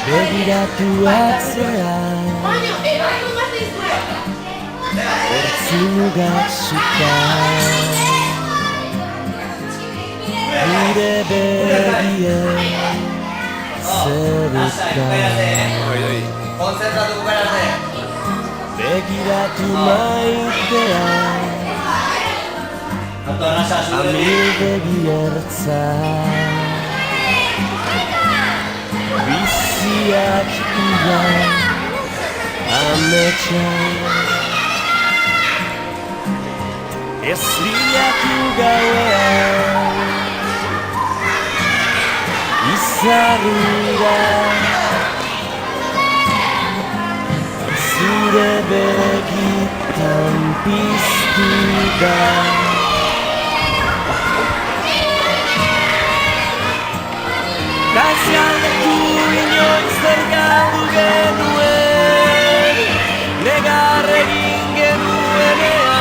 begiratu atzean hortzi mugasuka gure begien zeruka begiratu maitean ami begiertza biziak ira ametxan ez bilatu gauean izarrira zure begitan piztu da galdetu inoiz zer galdu genuen negar egin genuenean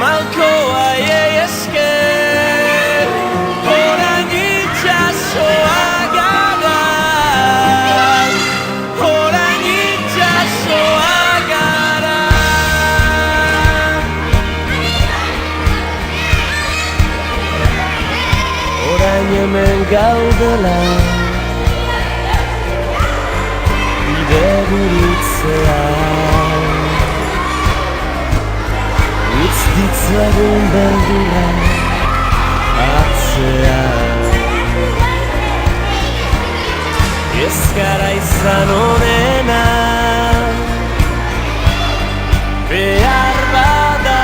malko haiei esker orain itxasoa gara orain itxasoa gara orain hemen gaudela bide gurutzea utz ditzagun beldurra atzean ez gara izan onena behar bada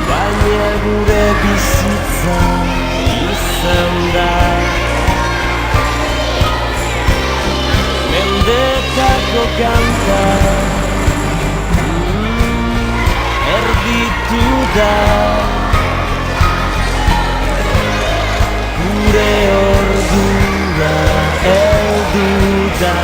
baina gure bizitza izan da mendetako kanta erditu da gure ordura heldu da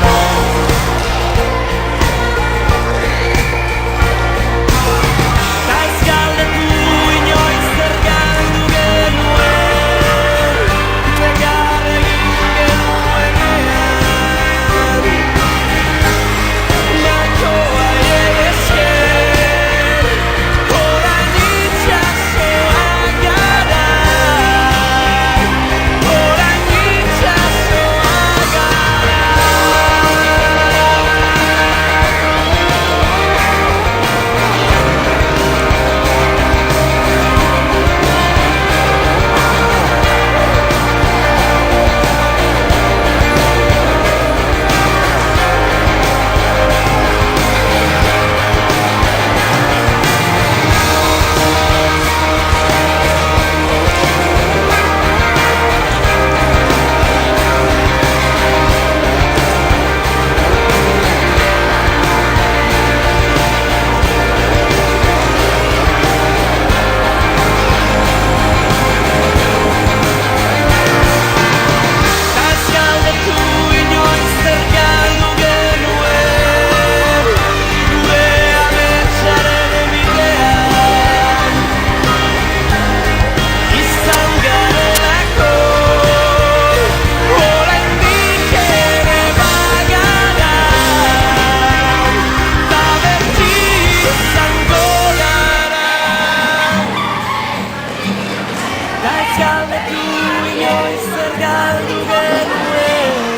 galdetu inoiz zer galdu genuen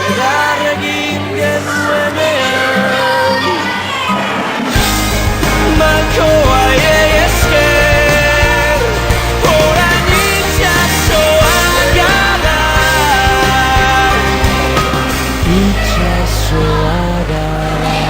negar egin genuenean malko haiei esker orain itxasoa gara itxasoa gara